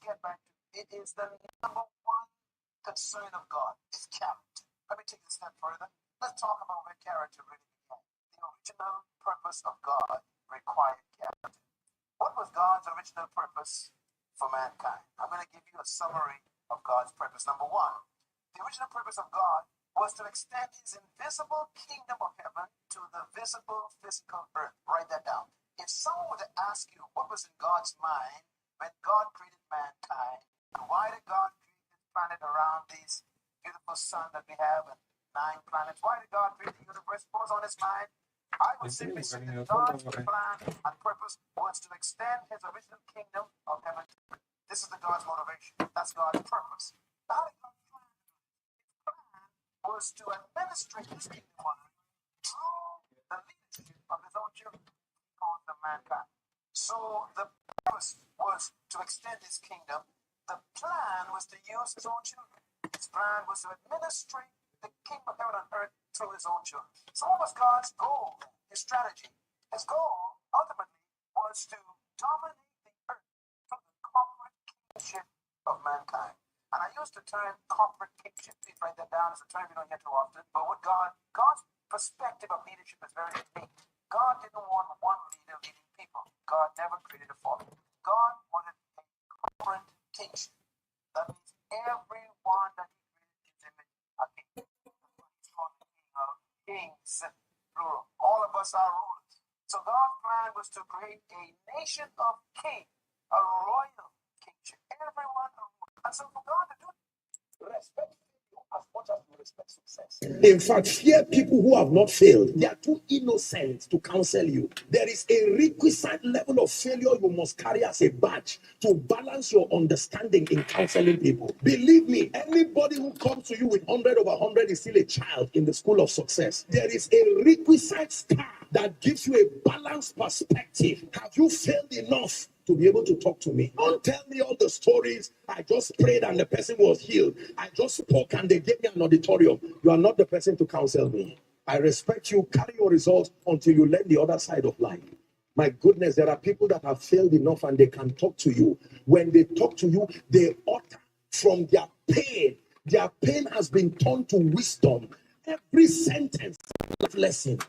get back to it. It is the number one concern of God is character. Let me take it a step further. Let's talk about where character really began. The original purpose of God required character. What was God's original purpose for mankind? I'm going to give you a summary of God's purpose. Number one, the original purpose of God was to extend his invisible kingdom of heaven to the visible physical earth. Write that down. If someone were to ask you what was in God's mind when God created mankind, and why did God create this planet around this beautiful sun that we have and 9 planets? Why did God create the universe? What was on his mind? I would simply say that God's plan and purpose was to extend his original kingdom of heaven. This is the God's motivation. That's God's purpose. How did God plan to do this? His plan was to administrate his kingdom on earth through the leadership of his own children, called the mankind. So the purpose was to extend his kingdom. The plan was to use his own children. His plan was to administrate the kingdom of heaven on earth through his own children. So what was God's goal? His strategy. His goal ultimately was to dominate the earth through the corporate kingship of mankind. And I use the term corporate kingship. Please write that down as a term you don't hear too often. But what God's perspective of leadership is very unique. God didn't want one leader leading people. God never created a fallen. God wanted a corporate kingship. That means everyone that he created his image a king. He's called the king of kings, plural. All of us are rulers. So God's plan was to create a nation of kings, a royal kingship. Everyone a ruler. And so for God to do respect you as much as you respect success. In fact, fear people who have not failed. They are too innocent to counsel you. There is a requisite level of failure you must carry as a badge to balance your understanding in counseling people. Believe me, anybody who comes to you with 100 over 100 is still a child in the school of success. There is a requisite star that gives you a balanced perspective. Have you failed enough to be able to talk to me? Don't tell me all the stories. I just prayed and the person was healed. I just spoke and they gave me an auditorium. You are not the person to counsel me. I respect you. Carry your results until you learn the other side of life. My goodness, there are people that have failed enough and they can talk to you. When they talk to you, they utter from their pain. Their pain has been turned to wisdom. Every sentence is a lesson.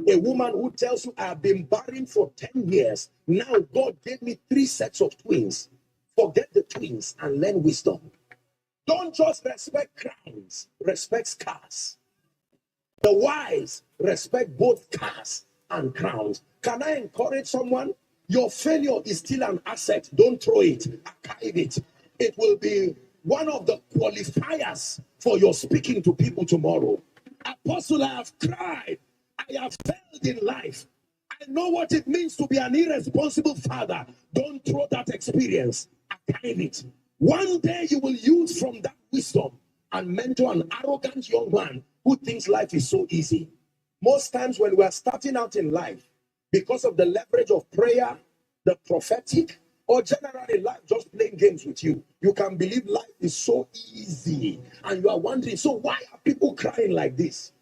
A woman who tells you, I have been barren for 10 years. Now God gave me 3 sets of twins. Forget the twins and learn wisdom. Don't just respect crowns, respect scars. The wise respect both cars and crowns. Can I encourage someone? Your failure is still an asset. Don't throw it. Archive it. It will be one of the qualifiers for your speaking to people tomorrow. Apostle, I have cried. I have failed in life. I know what it means to be an irresponsible father. Don't throw that experience. Archive it. One day you will use from that wisdom and mentor an arrogant young man who thinks life is so easy. Most times when we are starting out in life, because of the leverage of prayer, the prophetic, or generally life just playing games with you, you can believe life is so easy. And you are wondering, so why are people crying like this?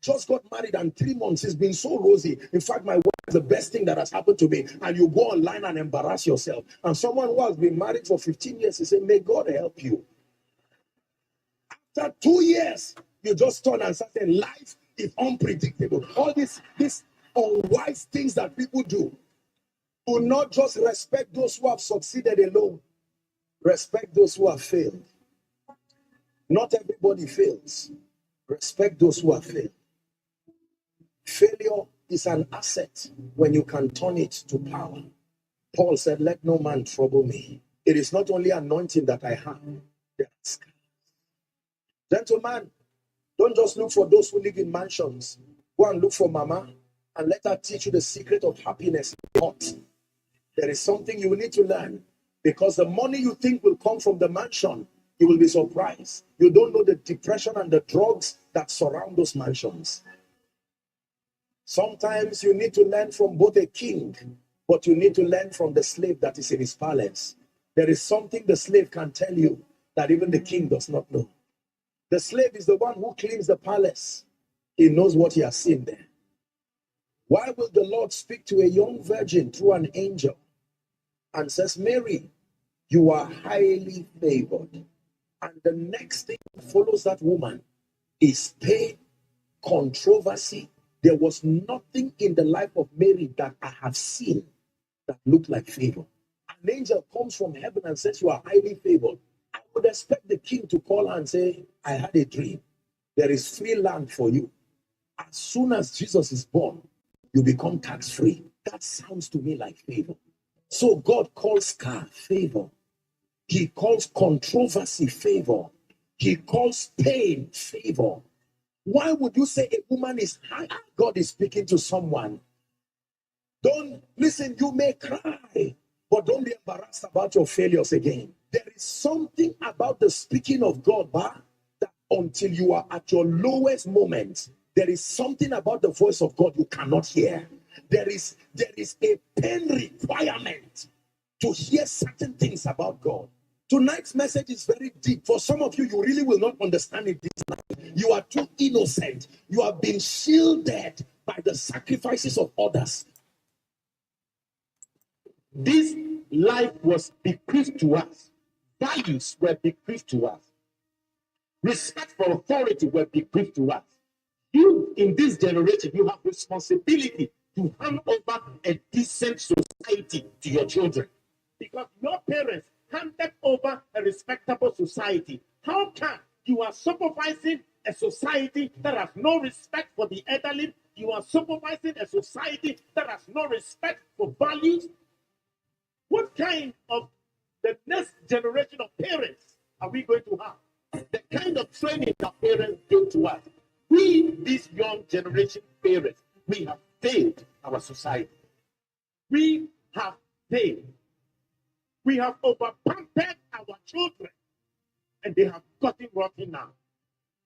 Just got married and 3 months, it's been so rosy. In fact, my wife is the best thing that has happened to me. And you go online and embarrass yourself. And someone who has been married for 15 years, he said, may God help you. After 2 years, you just turn and start saying, life is unpredictable. All these unwise things that people do. Do not just respect those who have succeeded alone. Respect those who have failed. Not everybody fails. Respect those who have failed. Failure is an asset when you can turn it to power. Paul said, let no man trouble me. It is not only anointing that I have. Gentlemen, don't just look for those who live in mansions. Go and look for mama and let her teach you the secret of happiness. There is something you need to learn, because the money you think will come from the mansion, you will be surprised. You don't know the depression and the drugs that surround those mansions. Sometimes you need to learn from both a king, but you need to learn from the slave that is in his palace. There is something the slave can tell you that even the king does not know. The slave is the one who cleans the palace. He knows what he has seen there. Why will the Lord speak to a young virgin through an angel and says, Mary, You are highly favored. And the next thing that follows that woman is pain, controversy. There was nothing in the life of Mary that I have seen that looked like favor. An angel comes from heaven and says, you are highly favored. I would expect the king to call her and say, I had a dream. There is free land for you. As soon as Jesus is born, you become tax-free. That sounds to me like favor. So God calls Saah favor. He calls controversy favor. He calls pain favor. Why would you say a woman is high? God is speaking to someone. Don't listen, you may cry, but don't be embarrassed about your failures again. There is something about the speaking of God, that until you are at your lowest moment, there is something about the voice of God you cannot hear. There is a pain requirement to hear certain things about God. Tonight's message is very deep. For some of you, you really will not understand it this night. You are too innocent. You have been shielded by the sacrifices of others. This life was bequeathed to us. Values were bequeathed to us. Respect for authority were bequeathed to us. You, in this generation, you have responsibility to hand over a decent society to your children. Because your parents handed over a respectable society. How can you are supervising a society that has no respect for the elderly? You are supervising a society that has no respect for values. What kind of the next generation of parents are we going to have? The kind of training that parents give to us. We, this young generation parents, we have failed our society. We have failed. We have over-pampered our children, and they have gotten rotten now.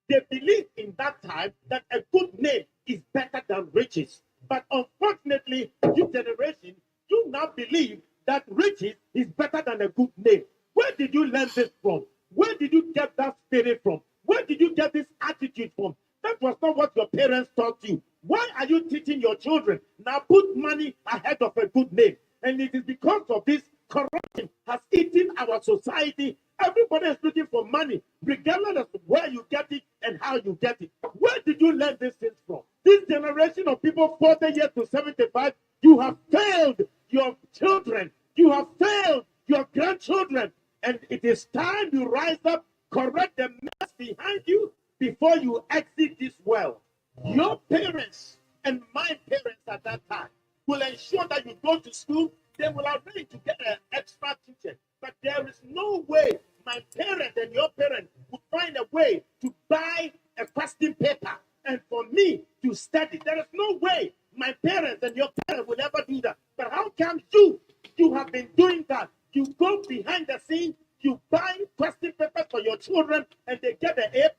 They believed in that time that a good name is better than riches. But unfortunately, this generation, you now believe that riches is better than a good name. Where did you learn this from? Where did you get that spirit from? Where did you get this attitude from? That was not what your parents taught you. Why are you teaching your children? Now put money ahead of a good name. And it is because of this corruption has eaten our society. Everybody is looking for money, regardless of where you get it and how you get it. Where did you learn these things from? This generation of people 40 years to 75, you have failed your children. You have failed your grandchildren. And it is time you rise up, correct the mess behind you before you exit this world. Your parents and my parents at that time will ensure that you go to school. They will arrange to get an extra teacher. But there is no way my parent and your parent would find a way to buy a question paper and for me to study. There is no way my parents and your parents will ever do that. But how come you have been doing that? You go behind the scenes, you buy question papers for your children, and they get an A+,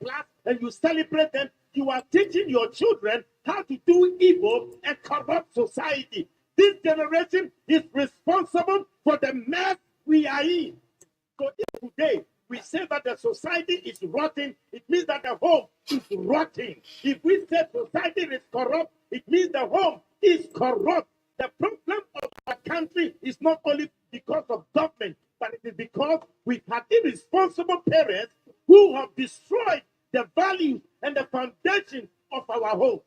and you celebrate them. You are teaching your children how to do evil and corrupt society. This generation is responsible for the mess we are in. So if today we say that the society is rotten, it means that the home is rotting. If we say society is corrupt, it means the home is corrupt. The problem of our country is not only because of government, but it is because we've had irresponsible parents who have destroyed the values and the foundation of our homes.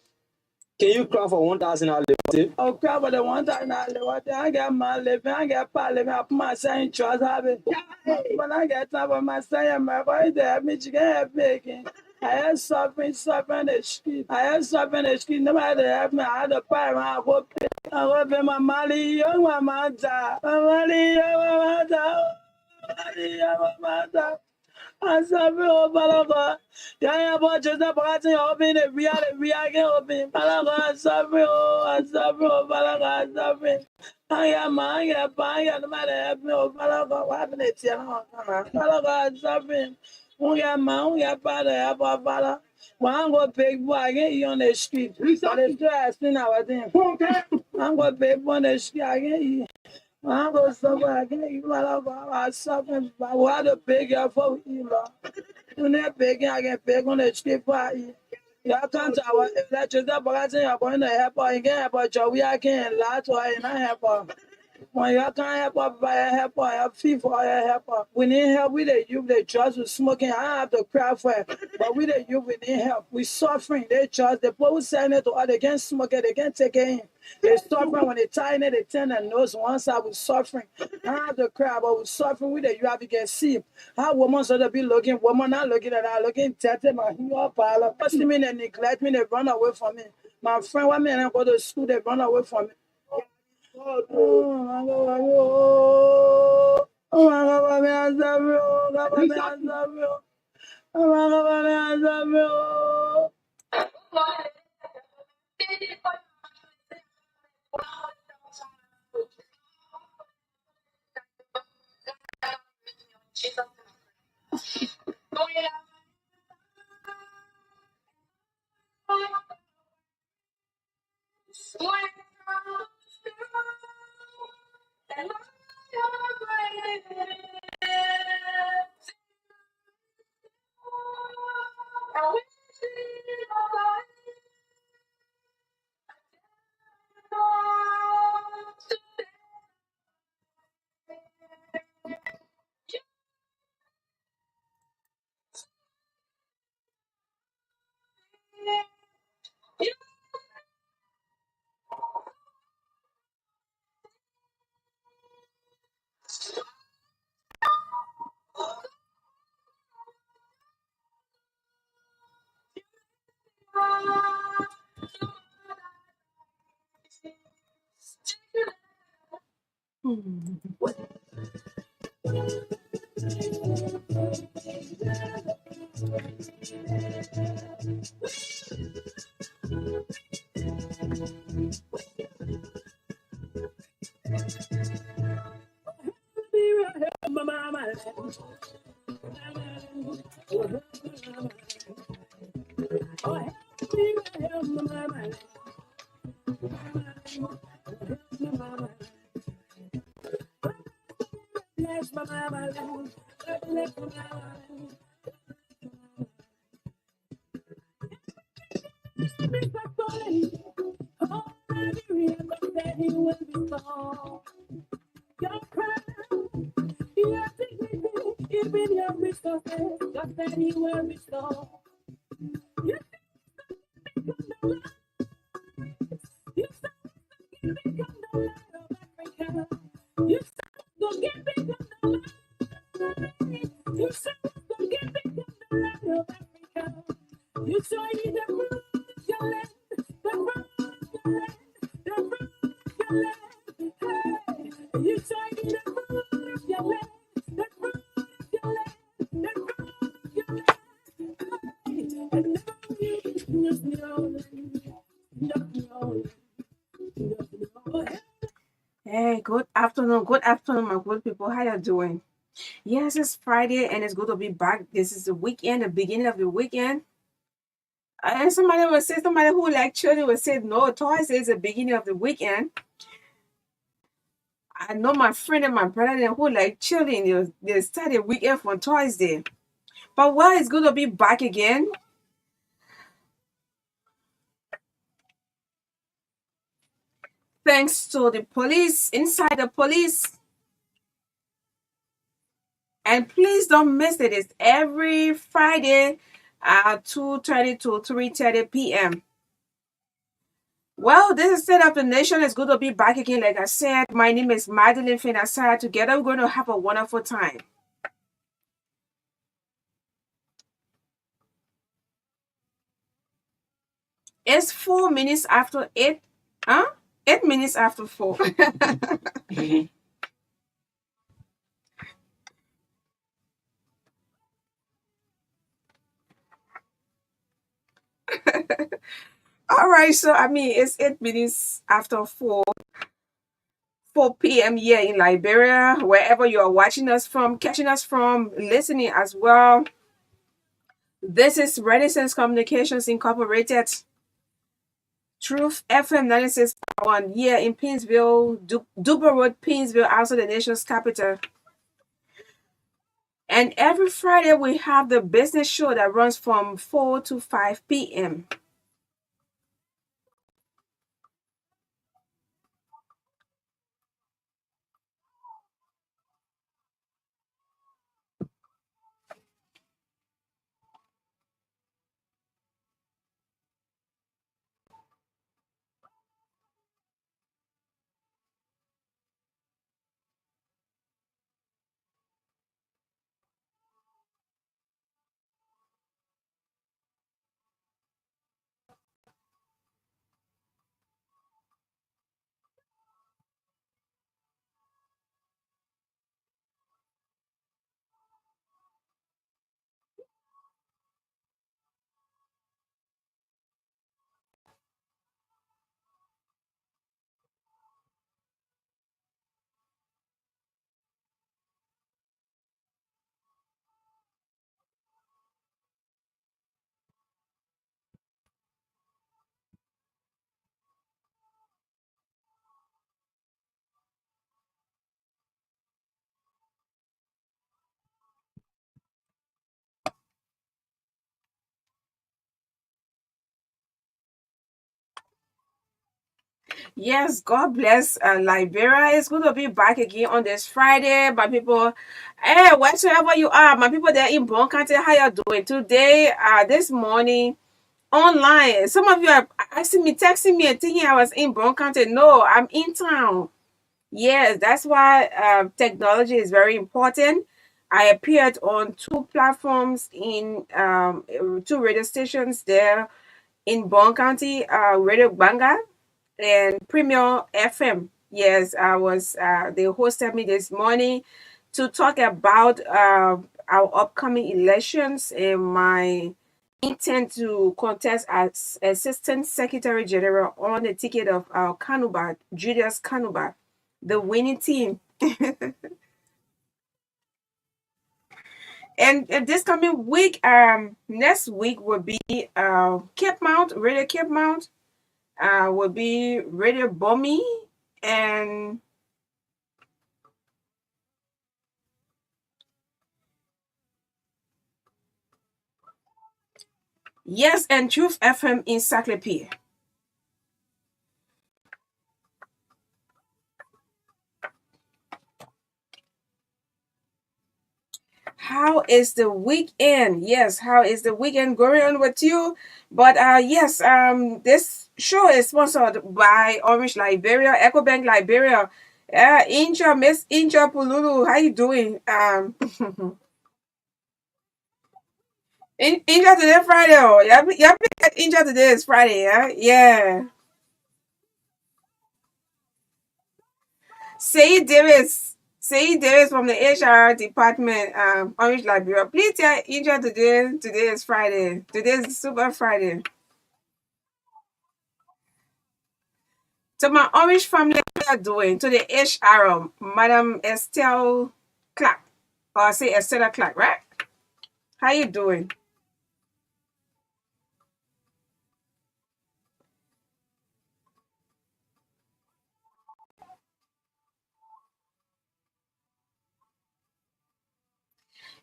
Can you cry for 1,000 I live? Oh, cry for the 1,000 I live. I get my living, I get part living, I put my son in trust. When I get time for my son and my boy, they have me to get making. I had suffering the street. Nobody help me. I had a fire. I hope my money, young my mother. My money, young my mother. I suffer Balaga. Yeah, but just a party open a real open. Balaga, I suffer Balaga, I suffer. I am no matter help me, Balaga, what happened to you? Balaga, I suffer. We are man, we are father, Bala. One go big boy, I get you on the street. But it's just in our thing. I'm going big on the street, I get you. I'm going to suffer again. You are suffering. But what a big for you, you're not begging, I get big on the street for you. You can't tell if that's just a balancing, you're going to help her again, but we are can't lie to her and I help her. When you can't help us, buy a help us, have fee for your help us. We need help with the youth, they trust with smoking. I have to cry for it. But with the youth, we need help. We suffering, they trust. The people saying it to us, they can't smoke it, they can't take it in. They suffering when they tie it, they turn their nose one side, we suffering. I have to cry, but we suffering with the youth, you can see. How women sort of be looking, women not looking at her, looking tatted, my heel pile. But see me, they neglect me, they run away from me. My friend, one man, I go to school, they run away from me. Oh my God, oh my God, me answer me, oh God, me answer me, oh my God, me answer me, oh. Hey, good afternoon, my good people. How you doing? Yes, it's Friday and it's good to be back. This is the weekend, the beginning of the weekend. And somebody who like children will say, no, Thursday is the beginning of the weekend. I know my friend and my brother who like children, they start the weekend from Thursday. But well, it's good to be back again. Thanks to the police, inside the police. And please don't miss it. It's every Friday at 2:30 to 3:30 p.m. Well, this is State of the Nation. It's good to be back again. Like I said, my name is Magdalene and Saah. Together, we're going to have a wonderful time. It's 4 minutes after 8. Huh? 8 minutes after 4. All right. So, I mean, it's 8 minutes after 4 p.m. here in Liberia, wherever you are watching us from, catching us from, listening as well. This is Renaissance Communications Incorporated. Truth FM 96.1 here in Pinsville, Duber Road, Pinsville, also the nation's capital. And every Friday we have the business show that runs from 4 to 5 p.m. Yes, God bless Liberia. It's good to be back again on this Friday, my people. Hey, wheresoever you are, my people there in Bon County, how you doing today? This morning online. Some of you are asking me, texting me, and thinking I was in Bon County. No, I'm in town. Yes, that's why technology is very important. I appeared on two platforms in two radio stations there in Bon County, Radio Banga and Premier FM. Yes, I was. They hosted me this morning to talk about our upcoming elections and my intent to contest as Assistant Secretary General on the ticket of Kanuba, Julius Kanuba, the winning team. And this coming week, next week will be Cape Mount, Radio Cape Mount, will be Radio Bommy, and yes, and Truth FM Encyclopedia. How is the weekend? Yes, how is the weekend going on with you? But yes, this show is sponsored by Orange Liberia, EcoBank Liberia. Inja, Miss Inja Pululu, how you doing? Inja today Friday. Oh, yeah, Inja today is Friday. Yeah, yeah. Say Davis from the HR department, Orange Liberia. Please tell Inja today is Friday. Today is Super Friday. To my Orange family, what are doing? To the HR, Madam Estelle Clark, or say Estella Clark, right? How you doing?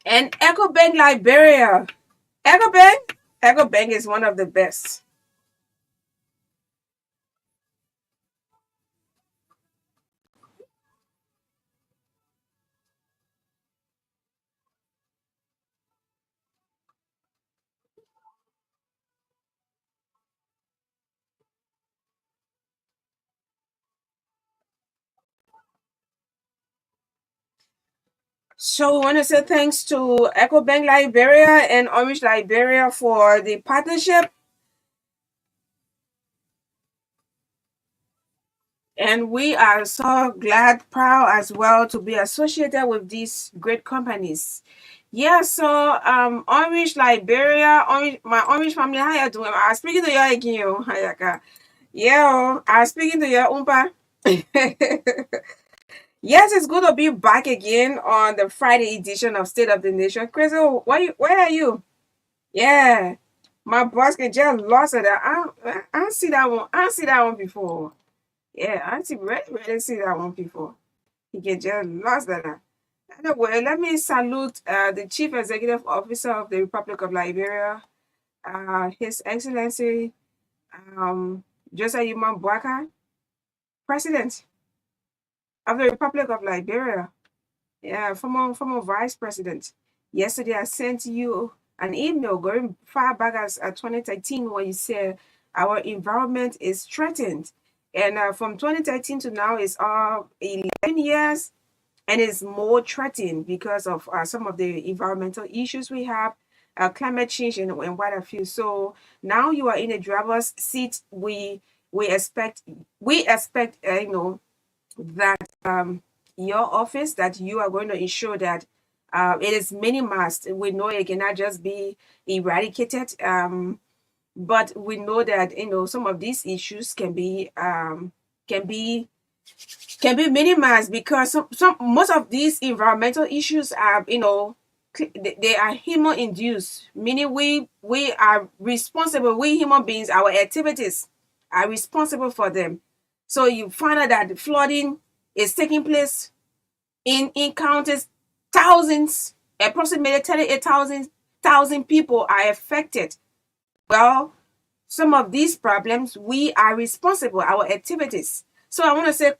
And EcoBank Liberia. EcoBank? EcoBank is one of the best. So we want to say thanks to EcoBank Liberia and Orange Liberia for the partnership. And we are so glad, proud as well to be associated with these great companies. Yeah, so Orange Liberia, Orange, my Orange family, how you doing? I was speaking to you again, oh, Hayaka. Yeah, I was speaking to you, Umpa. Yes, it's good to be back again on the Friday edition of State of the Nation. Crazy, where are you? Yeah, my boss can just lost it. I don't see that one. I don't see that one before. Yeah, I see really see that one before. He can just lost that. Anyway, let me salute the Chief Executive Officer of the Republic of Liberia, His Excellency um, Joseph Yuma Boaka, President of the Republic of Liberia. Yeah, former Vice President. Yesterday, I sent you an email going far back as 2013 where you said our environment is threatened. And from 2013 to now, it's 11 years and it's more threatened because of some of the environmental issues we have, climate change and what have you. So now you are in a driver's seat. We expect that your office that you are going to ensure that it is minimized. We know it cannot just be eradicated, but we know that some of these issues can be minimized because some most of these environmental issues are they are human induced, meaning we are responsible. We human beings, our activities are responsible for them. So you find out that the flooding is taking place in counties, thousands, approximately 38,000 people are affected. Well, some of these problems, we are responsible, our activities. So I want to say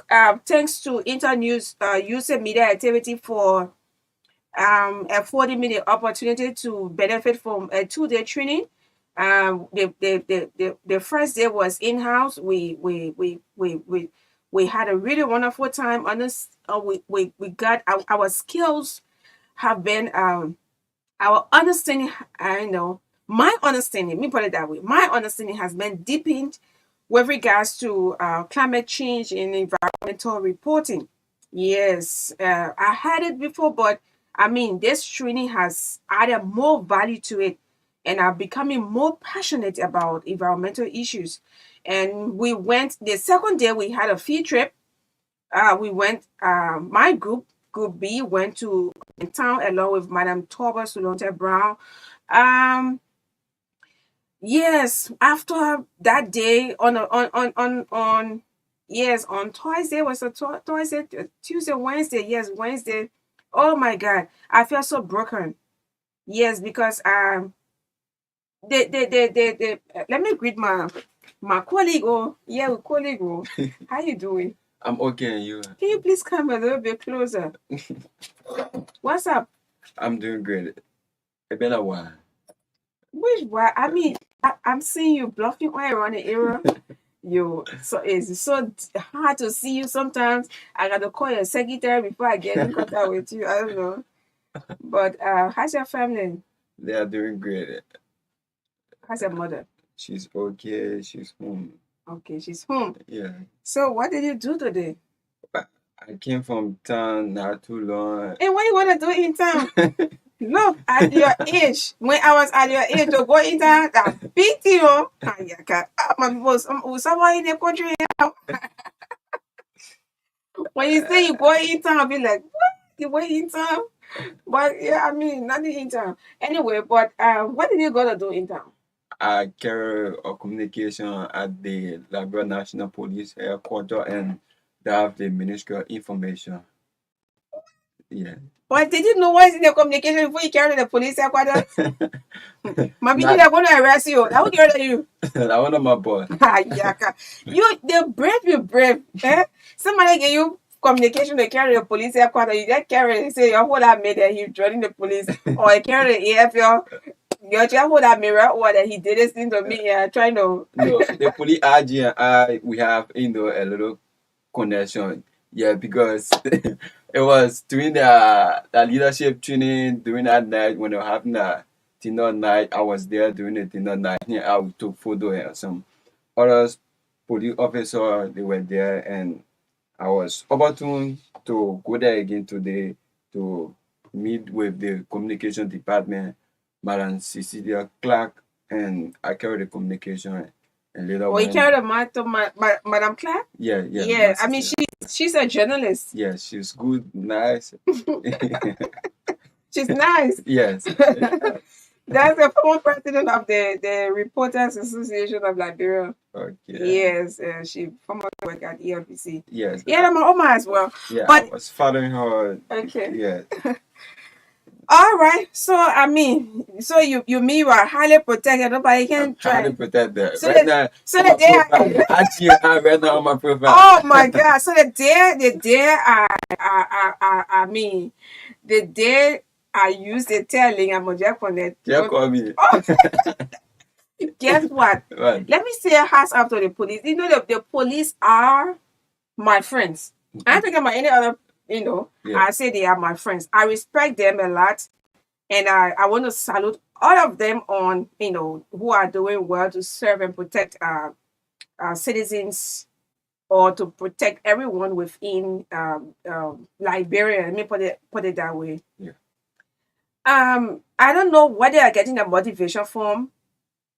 thanks to Internews User Media Activity for a 40-minute opportunity to benefit from a 2-day training. The first day was in-house. We had a really wonderful time on this. We got our skills have been our understanding. I know my understanding. Let me put it that way. My understanding has been deepened with regards to climate change and environmental reporting. Yes, I had it before, but I mean, this training has added more value to it, and I'm becoming more passionate about environmental issues. And we went the second day. We had a field trip. We went. My group B, went to town along with Madam Torgbean Brown. Um, Yes, after that day on yes, on Thursday was a Thursday, Tuesday, Wednesday, yes, Wednesday. Oh my God, I feel so broken. Yes, because let me greet my colleague. Oh yeah, colleague. Oh, how you doing? I'm okay, and you? Can you please come a little bit closer? What's up? I'm doing great. It's been a while. Which why? I mean, I'm seeing you bluffing all around the area. So it's so hard to see you sometimes. I gotta call your secretary before I get in contact with you. I don't know. But how's your family? They are doing great. How's your mother? She's okay. She's home. Okay, she's home. Yeah. So what did you do today? I came from town not too long. And what you wanna do in town? Look, at your age, when I was at your age to go in town, that big deal. My people, someone in the country. When you say you go in town, I'll be like, what? You went in town? But yeah, I mean, nothing in town. Anyway, but what did you go to do in town? I carry a communication at the Liberia National Police headquarters, and they have the ministerial information. Yeah. But did you know what is in the communication before you carry to the police headquarters? My people are going to arrest you. I will get you. That one of my boy. The brave, you brave. Somebody give you communication to carry the police headquarters. You just carry it. Say your whole that made that he joining the police, or you carry the AFL. You just hold that mirror, or that he did this thing to me. Trying to. No, the police RG and I, we have a little connection. Yeah, because it was during the leadership training during that night when they were having the dinner night. I was there during the dinner night. Yeah, I took photo and some other police officer, they were there, and I was opportune to go there again today to meet with the communication department, Madam Cecilia Clark, and I carry the communication. And later you carried a mic to Madam Clark? Yeah. Yeah, I mean, she's a journalist. Yeah, she's good, nice. She's nice. Yes. That's the former president of the Reporters Association of Liberia. Okay. Yes, she formerly worked at ELPC. Yes. Yeah, I'm Oma as well. Yeah, but I was following her. Okay. Yeah. All right. So I mean, so you mean you are highly protected. Nobody can try. Highly protected. So right now, actually, right now on my profile. Oh my God! So the day I mean, the day I use the telling, I'm a jack on it. Yeah, call me. Guess what? What? Let me say a hats off to the police. You know, the police are my friends. I don't think about any other. Yeah. I say they are my friends. I respect them a lot, and I want to salute all of them on who are doing well to serve and protect our citizens, or to protect everyone within Liberia. Let me put it that way. Yeah. I don't know where they are getting the motivation from,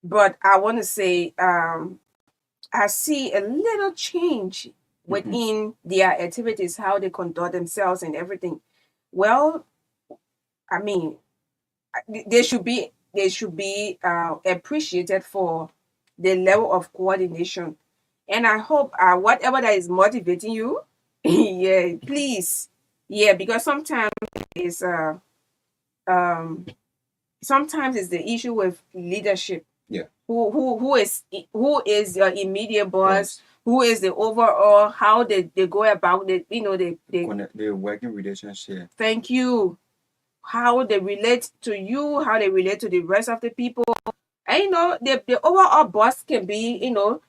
but I want to say I see a little change within their activities, how they conduct themselves and everything. Well, I mean, they should be appreciated for the level of coordination. And I hope whatever that is motivating you, yeah, please, yeah, because sometimes it's sometimes it's the issue with leadership. Yeah. who is your immediate boss, who is the overall, how they go about it, The working relationship. thank you, how they relate to you, how they relate to the rest of the people. And the overall boss can be,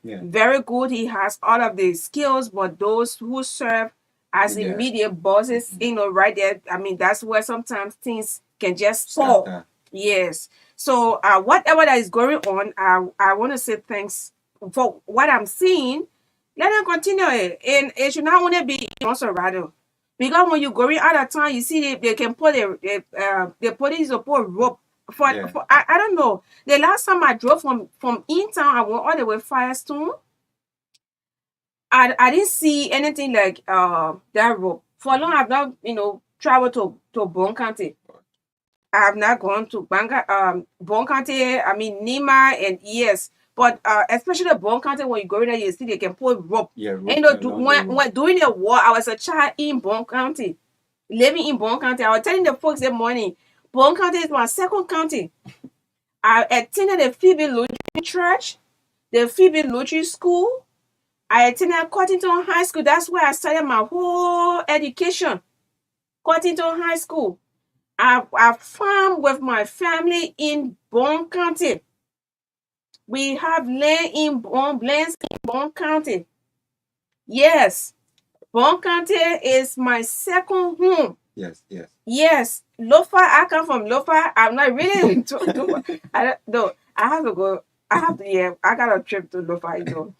Yeah. very good. He has all of the skills, but those who serve as Yeah. immediate bosses, right there, I mean, that's where sometimes things can just fall. Scatter. Yes. So whatever that is going on, I want to say thanks for what I'm seeing. Let them continue it. And it should not only be also rather. Because when you're going out of town, you see they can put the police will put rope for, Yeah. I don't know. The last time I drove from in town, I went all the way Firestone. I didn't see anything like that rope. For long I've not traveled to Bon County. I have not gone to Bon County, I mean Nima, and yes. But especially Bon County, when you go in there, you see they can put rope. Yeah. And when during the war, I was a child in Bon County, living in Bon County. I was telling the folks that morning, Bon County is my second county. I attended the Phoebe Lutheran Church, the Phoebe Lutheran School. I attended Cottington High School. That's where I started my whole education. Cottington High School. I farm with my family in Bon County. We have lands in Bon County. Yes, Bon County is my second home. Yes. Yes. Yes, Lofa. I come from Lofa. I'm not really. I don't know. I have to go. I have to. Yeah, I got a trip to Lofa.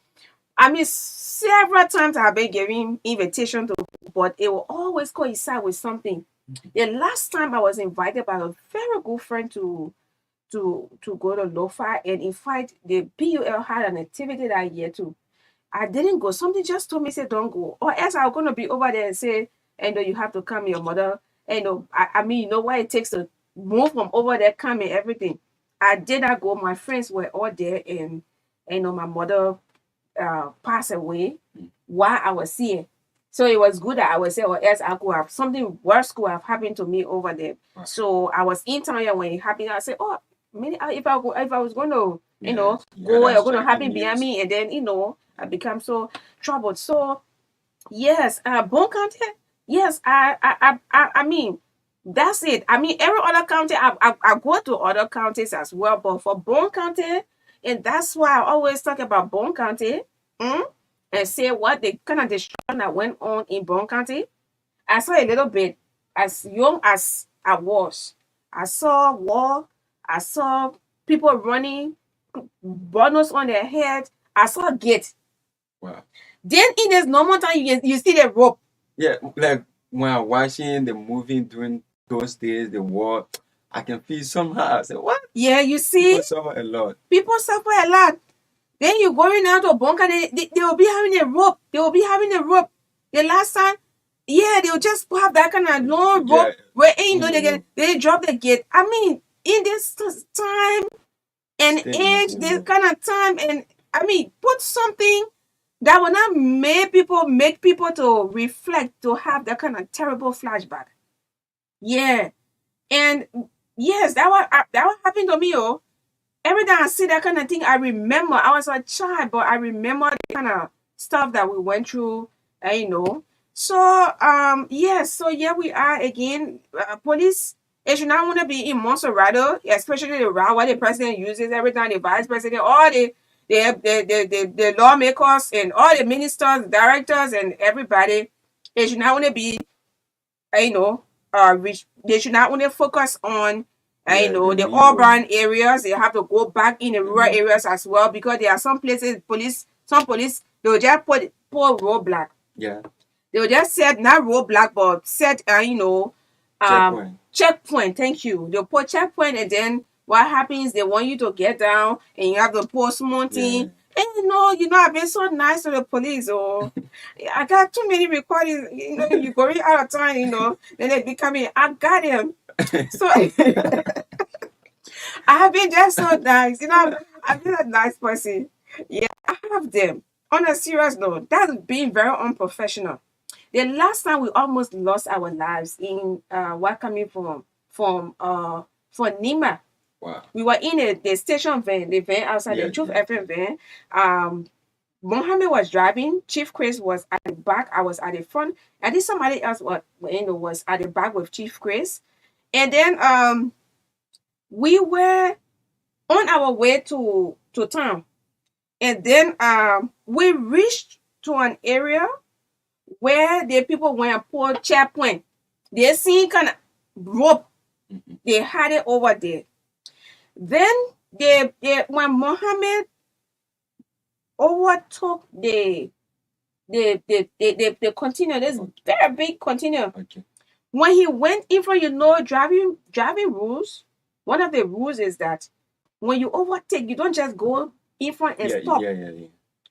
I mean, several times I've been giving invitation to, but it will always coincide with something. The last time I was invited by a very good friend to go to Lofa, and in fact, the BUL had an activity that year too. I didn't go. Something just told me, say, don't go. Or else I'm going to be over there and say, you have to come, your mother. I mean, you know what it takes to move from over there, come and everything. I did not go. My friends were all there, and my mother passed away while I was here. So it was good that I was there, or else I could have something worse could have happened to me over there. Right. So I was in town here when it happened. I said, oh, maybe if I was going to, Yes. go, Yeah, or going to that's happen checking behind news. me, and then I become so troubled. So yes, Bon County. Yes, I mean, that's it. I mean, every other county, I go to other counties as well, but for Bon County, and that's why I always talk about Bon County, and say what the kind of destruction that went on in Bon County. I saw a little bit as young as I was. I saw war. I saw people running, bundles on their head. I saw gate. Wow. Then in this normal time, you see the rope. Yeah, like when I'm watching the movie during those days, the war, I can feel somehow. I say, what? Yeah, you see, People suffer a lot. people suffer a lot. Then you going out to a bunker, they will be having a rope. They will be having a rope. The last time, yeah, they'll just have that kind of long rope Yeah. where they drop the gate. I mean, in this time and Stay in age, the this rope. kind of time, and I mean, put something that will not make people to reflect, to have that kind of terrible flashback. Yeah, and yes, that what happened to me. Oh, every time I see that kind of thing, I remember I was a child, but I remember the kind of stuff that we went through, So yes, so here we are again. Police, it should not want to be in Monserrato, especially the route what the president uses every time, the vice president, all the lawmakers and all the ministers, directors, and everybody. It should not want to be, they should not only focus on Yeah, the the main road. urban areas. They have to go back in the rural areas as well, because there are some places some police they will just put roadblock. Yeah. They will just set not roadblock but set Checkpoint. checkpoint. Thank you. They'll put checkpoint, and then what happens? They want you to get down, and you have to post money. Yeah. And I've been so nice to the police. Oh, I got too many recordings. You going out of time. Then they be coming. I got him. So I have been just so nice. I've been a nice person. Yeah, I have them. On a serious note, that's being very unprofessional. The last time we almost lost our lives in what coming from Nima. Wow. We were in the station van, the van outside, the Truth FM van. Mohammed was driving. Chief Chris was at the back. I was at the front. And then somebody else was at the back with Chief Chris. And then we were on our way to town. And then we reached to an area where the people went and pulled checkpoint. They seen kind of rope. They had it over there. Then they when Mohammed overtook the container, this very big container. Okay. When he went in for, driving rules, one of the rules is that when you overtake, you don't just go in front and stop.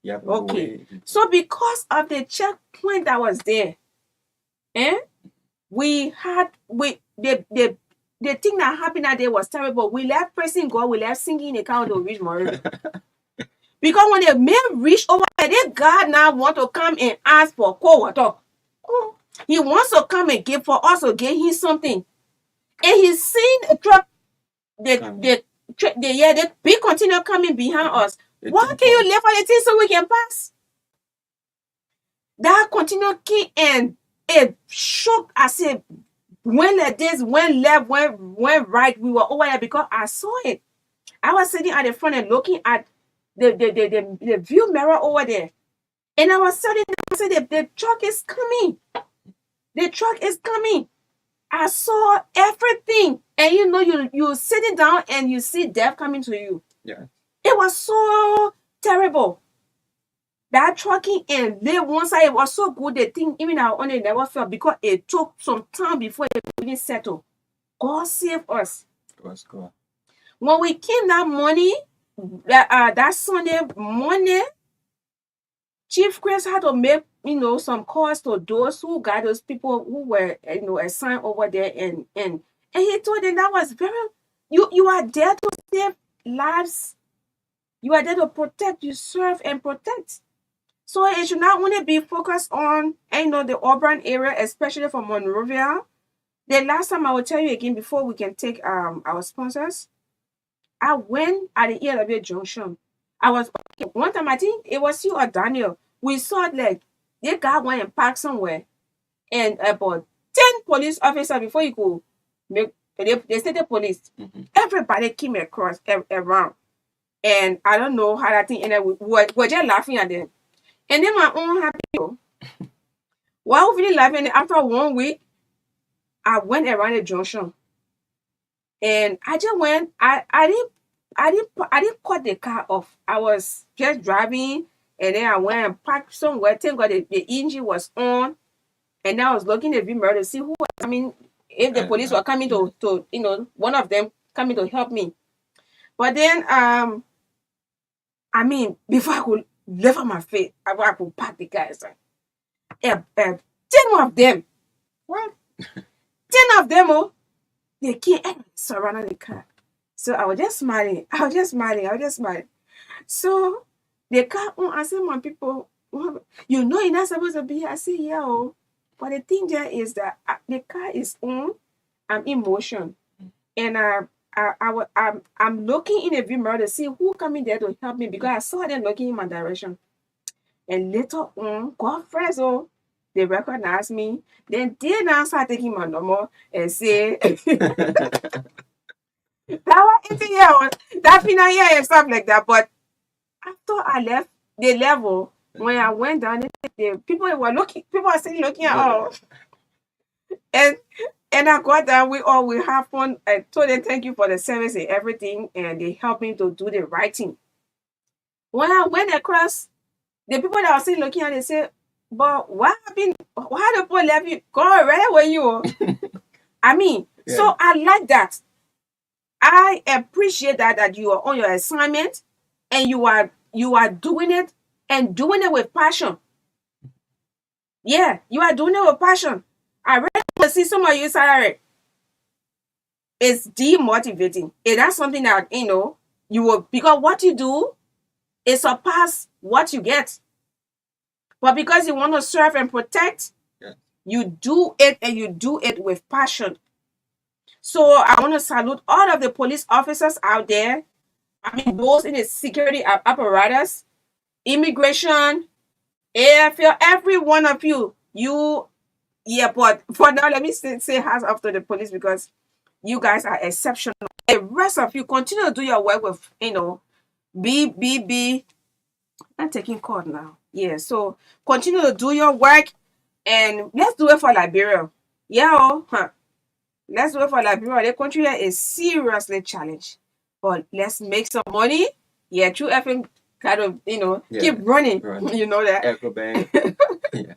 Yeah. Okay. So because of the checkpoint that was there, the thing that happened that day was terrible. We left praising God, we left singing in the car to reach Monrovia. Because when the man reached over there, this God now want to come and ask for cold water. He wants to come and give for us to give him something. And he's seen the truck, the big container coming behind us. Why can you lift for the thing so we can pass? That container came and it shook as if went like this, went left, went right. We were over there because I saw it. I was sitting at the front and looking at the view mirror over there. And I was sitting there, I said, the truck is coming. The truck is coming. I saw everything. And you're sitting down and you see death coming to you. Yeah. It was so terrible. That trucking and lay one side, it was so good. The thing, even our own, it never fell because it took some time before it even settled. God save us. God. When we came that morning, that Sunday morning, Chief Chris had to make, some calls to those who got those people who were, assigned over there. And he told them that was very, you are there to save lives. You are there to protect, you serve and protect. So it should not only be focused on, the urban area, especially for Monrovia. The last time I will tell you again before we can take our sponsors, I went at the ELW junction. I was one time, I think it was you or Daniel. We saw it like they guy went and parked somewhere, and about 10 police officers before you could make they stated police. Mm-hmm. Everybody came across around, and I don't know how that thing ended. We're just laughing at them, and then my own happy. While we really laughing, after 1 week, I went around the junction. And I just went. I didn't cut the car off. I was just driving, and then I went and parked somewhere. Thank God the engine was on, and then I was looking at the mirror to see who was coming. If the police were coming to one of them coming to help me. But then before I could lift up my feet, I could park the car. 10 of them. What? 10 of them. They came and surrounded the car. So I was just smiling. So the car I said, my people, you're not supposed to be here. I said, yeah. But the thing there is that the car is on. I'm in motion. And I'm looking in the view mirror to see who coming there to help me because I saw them looking in my direction. And later on, God first, they recognized me. Then they now start taking my number and say, that was 18 years, that final year and stuff like that. But after I left the level, when I went down, the people were still looking at us. And I got down, we have fun. I told them thank you for the service and everything, and they helped me to do the writing. When I went across, the people that were still looking at it said, but what happened? Why the boy left you? Go right where you are. So I like that. I appreciate that you are on your assignment and you are doing it and doing it with passion. Yeah, you are doing it with passion. I really want to see some of you salary. It's demotivating. And that's something that, you will, because what you do is surpass what you get. But because you want to serve and protect, you do it and you do it with passion. So I want to salute all of the police officers out there. I mean, those in the security apparatus, immigration, AFL, every one of you. Yeah, but for now, let me say hats off to the police because you guys are exceptional. The rest of you continue to do your work with, be. I'm taking call now. Yeah, so continue to do your work and let's do it for Liberia. Yeah, let's do it for Liberia. The country here is seriously challenged. But let's make some money. Yeah, True FM kind of, keep running. You know that. Echo Bank. Yeah.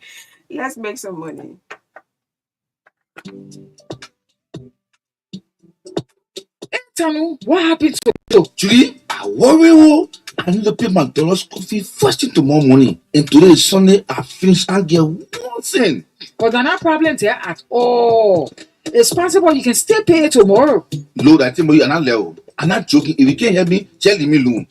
Let's make some money. Tell what happened to Julie? I worry. I need to pay McDonald's school fee first thing tomorrow morning. And today is Sunday. I finish and get one cent. But there are no problems there at all. It's possible you can still pay it tomorrow. Lord, I tell you, I'm not level. I'm not joking. If you can't help me, just leave me alone.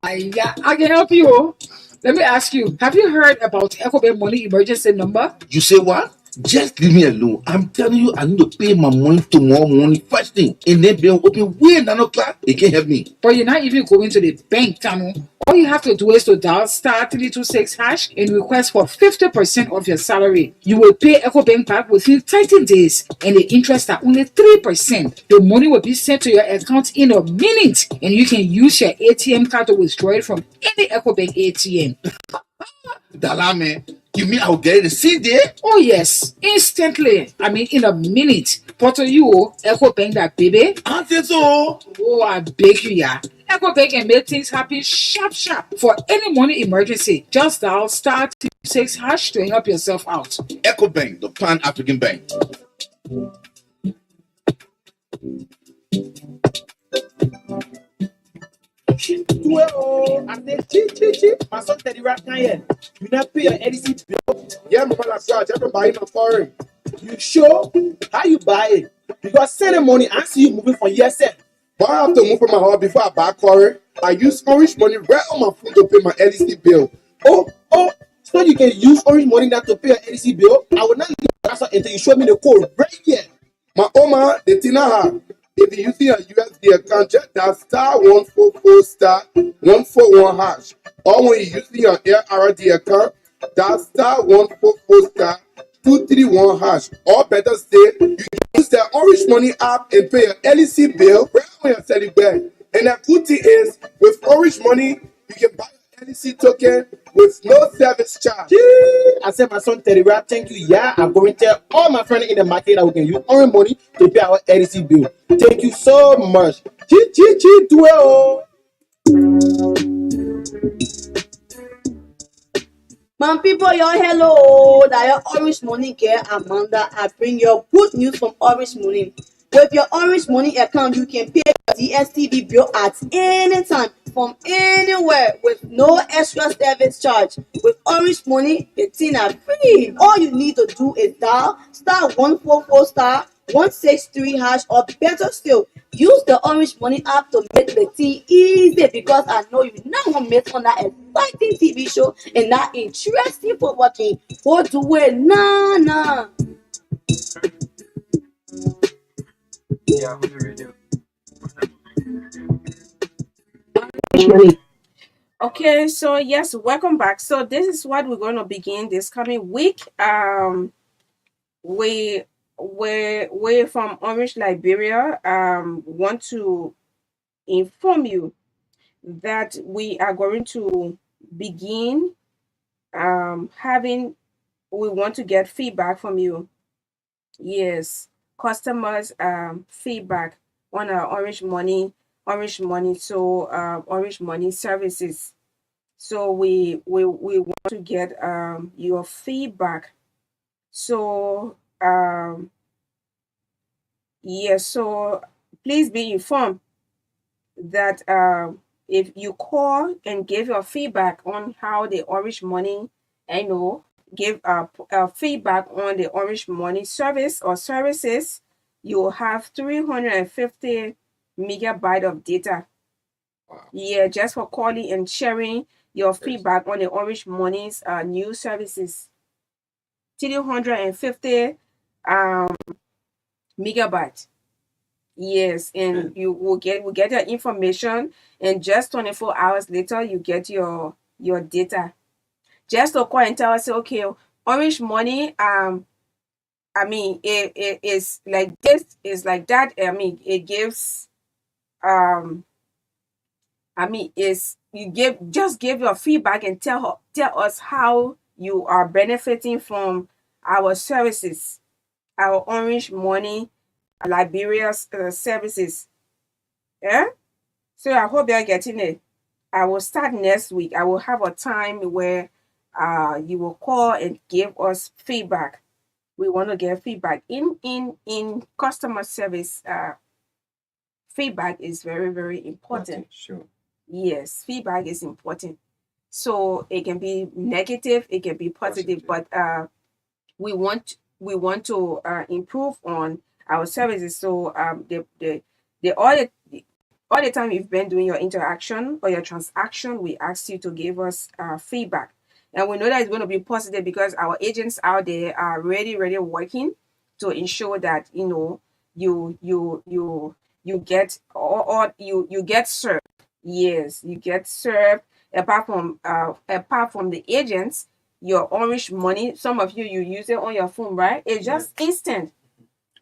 I can help you. Let me ask you, have you heard about EcoBank money emergency number? You say what? Just leave me alone. I'm telling you, I need to pay my money tomorrow morning first thing. And then be open way 9 o'clock. They can't help me. But you're not even going to the bank, Tano. All you have to do is to dial *326# and request for 50% of your salary. You will pay EcoBank back within 30 days and the interest are only 3%. The money will be sent to your account in a minute and you can use your ATM card to withdraw it from any EcoBank ATM. Dalame, you mean I'll get it the same day? Oh yes, instantly. I mean in a minute. But to you, EcoBank that baby. I think so. Oh, I beg you, yeah. EcoBank can make things happen sharp. For any money emergency, just dial *326# to help yourself out. EcoBank, the Pan-African Bank. Well, I said, cheap. My son said, right now, yeah. You not pay your EDC bill. Yeah, my father said, I can buy it foreign. You sure? How you buy it? Because send the money, I see you moving from here, sir. But I have to move from my house before I buy foreign. I use orange money right on my phone to pay my LEC bill. Oh, so you can use orange money now to pay your EDC bill? I will not leave the answer until you show me the code right here. My Oma, the Tina, if you're using a USD account, just dial *144*141#. Or when you're using your ARD account, dial *144*231#. Or better still, you can use the Orange Money app and pay your LEC bill right on your cellular bank. And the good thing is, with Orange Money, you can buy your LEC token with no service charge. I said, my son Terry, thank you. Yeah, I'm going to tell all my friends in the market that we can use orange money to pay our EDC bill. Thank you so much. Do it. My people, y'all hello. That your Orange Money care Amanda. I bring you good news from Orange Money. With your Orange Money account, you can pay your DSTV bill at any time from anywhere with no extra service charge. With Orange Money, it's free. All you need to do is dial *144*163# or better still, use the Orange Money app to make the thing easy because I know you not gonna miss on that exciting TV show and that interesting football game. Go do it nah. Yeah, on the radio. Okay, so yes, welcome back. So this is what we're going to begin this coming week. We we're from Orange, Liberia. Want to inform you that we are going to begin having. We want to get feedback from you. Yes, customers feedback on our Orange Money, so Orange Money services. So we want to get your feedback. So yes, so please be informed that if you call and give your feedback on how the Orange Money, give feedback on the Orange Money service or services, you will have 350 megabyte of data. Yeah, just for calling and sharing your feedback on the Orange Money's new services. 350 megabyte. Yes, and you will get your information, and just 24 hours later you get your data. Just to call and tell us, okay, Orange Money, I mean, it is like this, is like that. I mean, it gives, um, I mean, is you give your feedback and tell us how you are benefiting from our services, our Orange Money Liberia's services. Yeah. So I hope you're getting it. I will start next week. I will have a time where you will call and give us feedback. We want to get feedback in customer service. Feedback is very important. Sure. Yes, feedback is important. So it can be negative, it can be positive, but we want to improve on our services. So the all the time you've been doing your interaction or your transaction, we ask you to give us feedback. And we know that it's going to be positive because our agents out there are really working to ensure that you get or you get served. Yes, you get served. Apart from the agents, your Orange Money, some of you use it on your phone, right? It's just instant.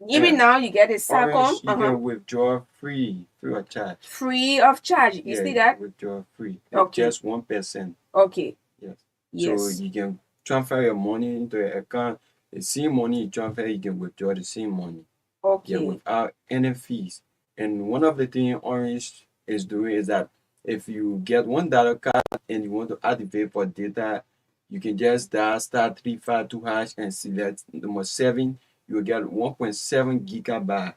Even now you get a Saah. Orange, you can withdraw free of charge. Free of charge. You see that? Withdraw free. Okay. Just 1%. Okay. Yes. Yes. So you can transfer your money into your account. The same money you transfer, you can withdraw the same money. Okay. Yeah, without any fees. And one of the things Orange is doing is that if you get $1 card and you want to activate for data, you can just dial *352# and select number 7. You will get 1.7 gigabyte.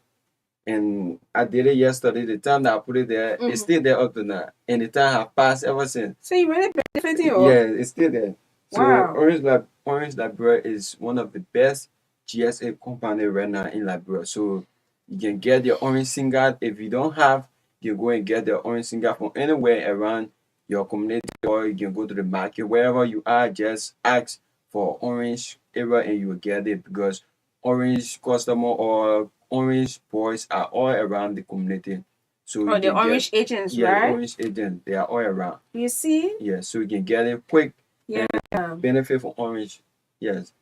And I did it yesterday. The time that I put it there, it's still there up to now. And the time has passed ever since. So you really benefiting? Yeah, it's still there. Wow. So Orange Liberia is one of the best GSA company right now in Liberia. So you can get your Orange SIM card. If you don't have, you go and get the Orange SIM card from anywhere around your community, or you can go to the market. Wherever you are, just ask for Orange area and you will get it, because Orange customer or Orange boys are all around the community. So the Orange agents, yeah, right? the Orange agents, they are all around. You see? Yeah, so you can get it quick. Yeah. And benefit from Orange. Yes.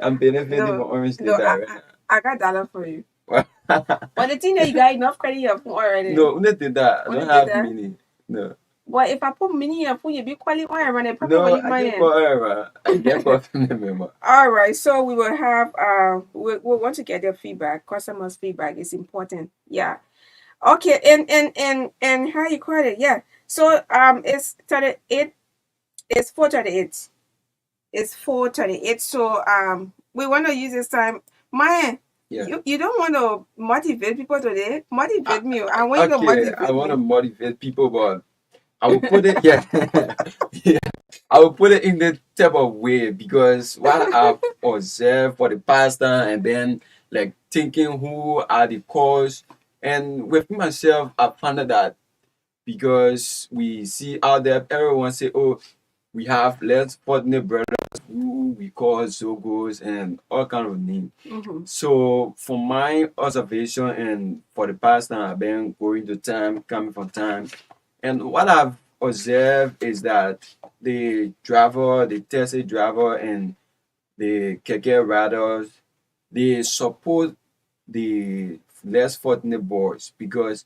I'm benefiting from Orange data. I got $1 for you. But the thing that you got enough credit in your phone already. No, only did that. I don't have mini. No. But if I put mini in your phone, you be quality oil run it. No, I get for I get for member. All right, so we will have we want to get their feedback. Customers' feedback is important. Yeah. Okay, and how you call it? Yeah. So it's 38. It's 4:38. It's 4:38. So we want to use this time. Myean, you don't want to motivate people today. Motivate me. I want you to motivate I want to me. motivate people, but I will put it yeah. I will put it in the type of way, because what I've observed for the past time, and then like thinking who are the cause, and with myself, I found out that because we see out there, everyone say, oh, we have less fortunate brothers who we call Zogos and all kind of names. So from my observation and for the past time, I've been going to time, coming from time, and what I've observed is that the driver, the taxi driver and the keke riders, they support the less fortunate boys, because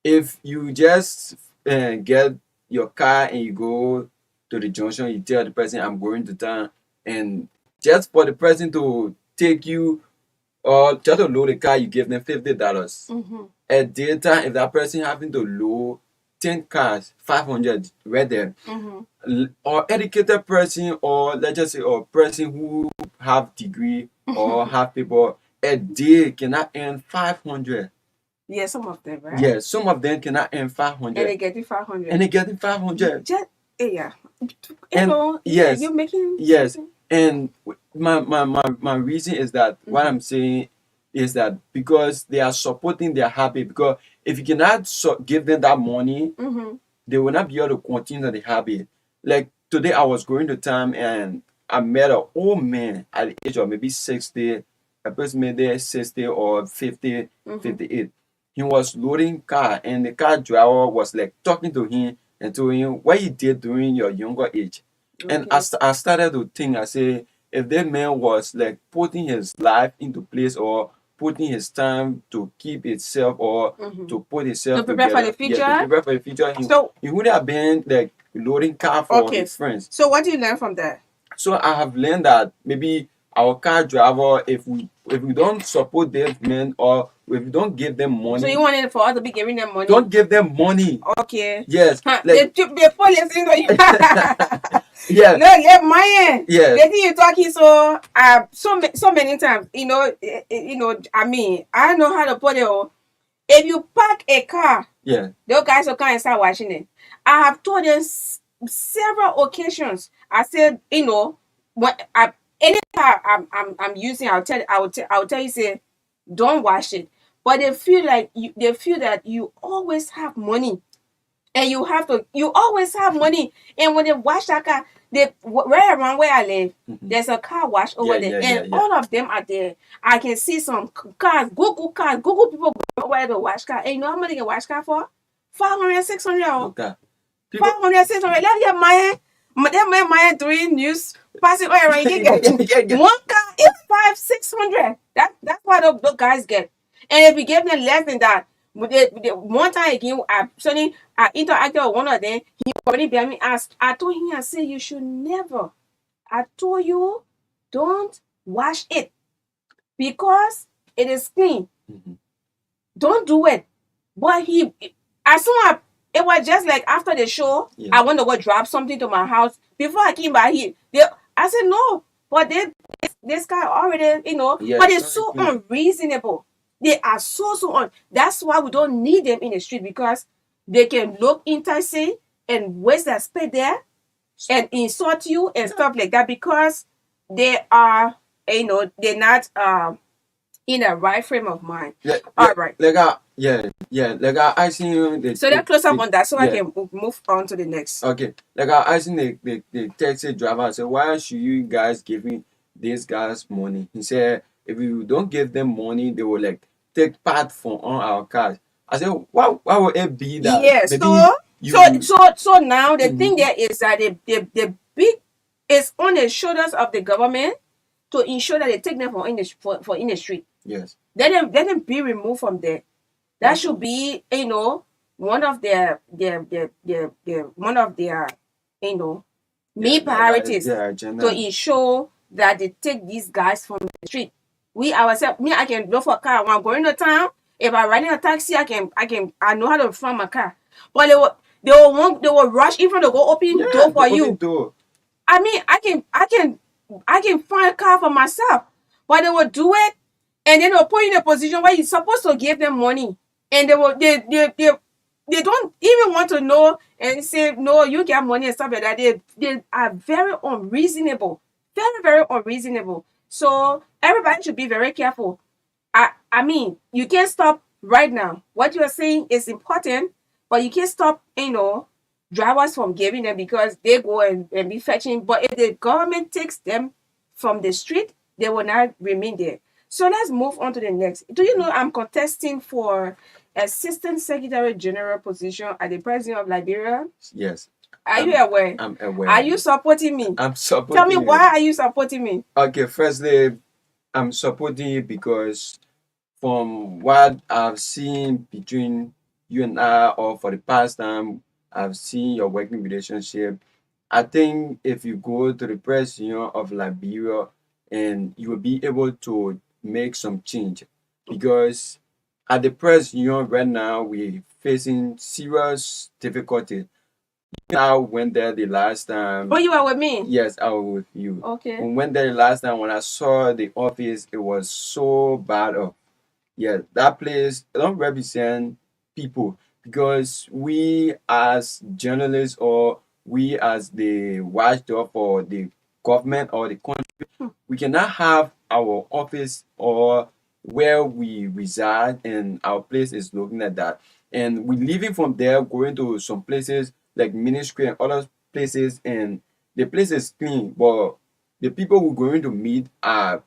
if you just get your car and you go to the junction, you tell the person I'm going to town, and just for the person to take you or just to load the car, you give them $50. At daytime, if that person having to load 10 cars, 500 right there, or educated person, or let's just say a person who have degree or have people, a day cannot earn 500. Yeah, some of them, right? Yeah, some of them cannot earn 500. And they getting 500. And they getting 500. Just, yeah. And yes, you're making yes. something. And my reason is that what I'm saying is that because they are supporting their habit, because if you cannot give them that money, they will not be able to continue the habit. Like today, I was going to town and I met an old man at the age of maybe 60, approximately 60 or 50, 58. He was loading car, and the car driver was like talking to him and telling him what he did during your younger age. And Okay. I started to think, I say, if that man was like putting his life into place or putting his time to keep itself or to put To itself prepare for together, the yeah, to future. prepare for the future, So he would have been like loading car for okay. his friends. So what do you learn from that? So I have learned that maybe our car driver, if we don't support them men or if we don't give them So money, you wanted for us to be giving them money? don't give them money. Okay. Yes, Huh, like they put listening to you. yeah, No, let Myean. yes, The thing you talking so many times. I mean, I know how to put it. Oh. If you park a car, yeah, those guys will come and start watching it. I have told them several occasions. I said, what any car I'm using, I'll tell you, say, don't wash it. But they feel like they feel that you always have money, and you always have money. And when they wash that car, right around where I live, there's a car wash over there, and all of them are there. I can see some cars, Google people go over there to wash car. And you know how much they can wash car for? 500, 600. okay. People, 500, 600. Let me get my doing news. Passing oil around. You get yeah. one car is 500, 600. That's what the guys get. And if you give them less than that, one time again, I interacted with one of them. He already began me asked. I told him, I said, you should never. I told you, don't wash it because it is clean. Don't do it. But as soon as it was just like after the show, I went to go drop something to my house. Before I came back here, I said no, but this guy already, but it's so unreasonable. They are so that's why we don't need them in the street, because they can look enticing and waste their space there and insult you and stuff like that, because they are, they're not in a right frame of mind. All right. Like I seen you. So they're close up on that, so I can move on to the next. Okay, like I seen the taxi driver. I said, why should you guys giving these guys money? He said, if you don't give them money, they will like take part from on our cars. I said, why would it be that? Yes. So now the thing there is that the big is on the shoulders of the government to ensure that they take them for in the street. Yes. Let them be removed from there. That should be, one of their main priorities to ensure that they take these guys from the street. We ourselves, I can go for a car when I'm going to town. If I'm riding a taxi, I know how to find my car. But they will rush even to go open door for you. I mean, I can find a car for myself, but they will do it, and then they'll put you in a position where you're supposed to give them money, and they don't even want to know and say no, you get money and stuff like that. They are very unreasonable, very very unreasonable. So everybody should be very careful. I mean, you can't stop right now. What you are saying is important, but you can't stop drivers from giving them, because they go and be fetching. But if the government takes them from the street, they will not remain there. So let's move on to the next. Do you know I'm contesting for Assistant Secretary General position at the President of Liberia? Yes. Are you aware? I'm aware. Are you supporting me? I'm supporting Tell me, you. why are you supporting me? Okay, firstly, I'm supporting you because from what I've seen between you and I, or for the past time, I've seen your working relationship. I think if you go to the President of Liberia, and you will be able to make some change, because at the President right now we're facing serious difficulty. I went there the last time. Oh, you are with me? Yes, I was with you. Okay. We went there the last time. When I saw the office, it was so bad. Oh, yeah, that place don't represent people, because we as journalists, or we as the watchdog for the government or the country, we cannot have our office or where we reside and our place is looking at that. And we leaving from there, going to some places like ministry and other places, and the place is clean, but the people we're going to meet are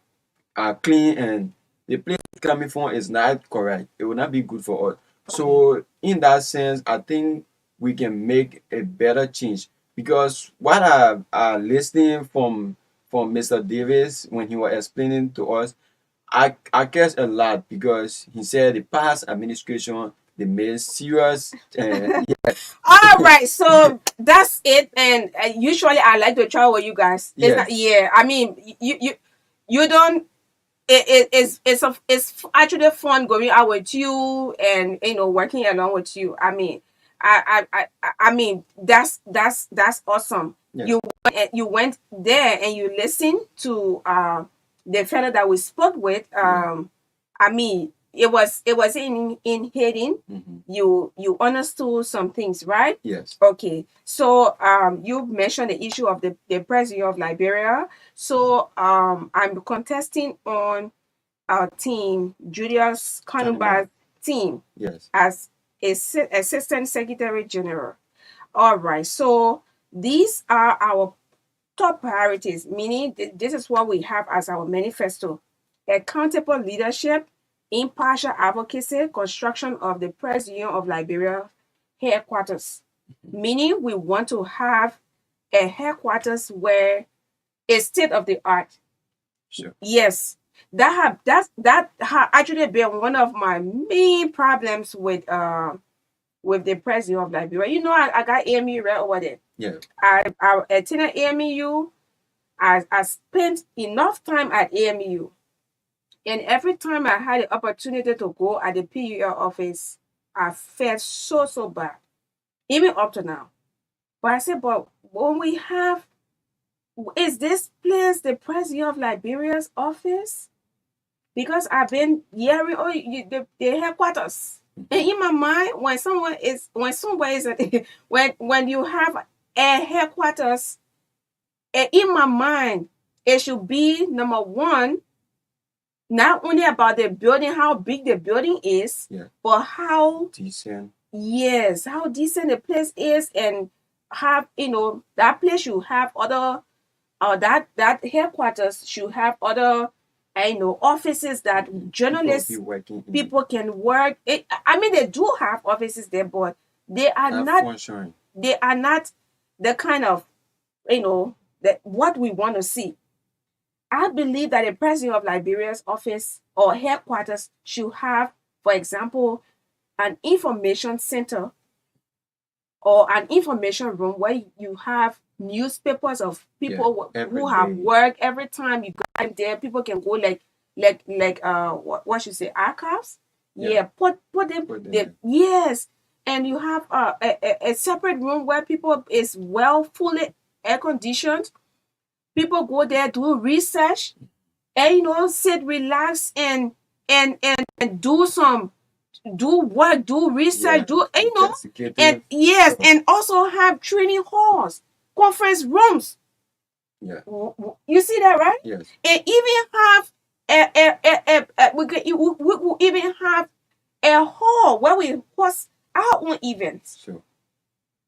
are clean and the place it's coming from is not correct, it will not be good for us. So in that sense, I think we can make a better change because what I listening from Mr. Davis when he was explaining to us, I guess a lot because he said the past administration they made serious All right, so that's it. And usually I like to travel with you guys. It's not, yes, yeah. I mean, you don't. It's actually fun going out with you and working along with you. I mean, I mean that's awesome. yes, You went there and you listened to the fellow that we spoke with. I mean, it was in Haiti. mhm, You understood some things, right? yes, Okay, so you mentioned the issue of the president of Liberia. So I'm contesting on our team, Julius Cannibal, Kanuba's team, yes, as Assistant Secretary General. All right, so these are our top priorities, meaning this is what we have as our manifesto: accountable leadership, impartial advocacy, construction of the President of Liberia headquarters. Meaning we want to have a headquarters where a state of the art. sure, Yes, that have actually been one of my main problems with the President of Liberia. I got AMU right over there. yeah, I attended AMU. I spent enough time at AMU, and every time I had the opportunity to go at the PUL office, I felt so bad, even up to now. But I said, but when we have, is this place the President of Liberia's office? Because I've been hearing, oh, the headquarters. And in my mind, when somebody is, when you have a headquarters, in my mind, it should be number one, not only about the building, how big the building is, yeah, but how, decent, yes, how decent the place is, and have, that place should have other, or that headquarters should have other, offices that people be journalists, working in people can work. I mean, they do have offices there, but they are that not, function, the kind of, that what we want to see. I believe that the president of Liberia's office or headquarters should have, for example, an information center or an information room where you have newspapers of yeah, people every who have day, worked. Every time you go there, people can go like what should say, archives. yeah, Yeah, put them put them there. there, Yes, and you have a separate room where people is well fully air conditioned. People go there, do research, and sit, relax, and do work, do research, yeah, do and investigative yes, stuff, and also have training halls, conference rooms. yeah, You see that, right? yes, And even have we will even have a hall where we host our own events. sure,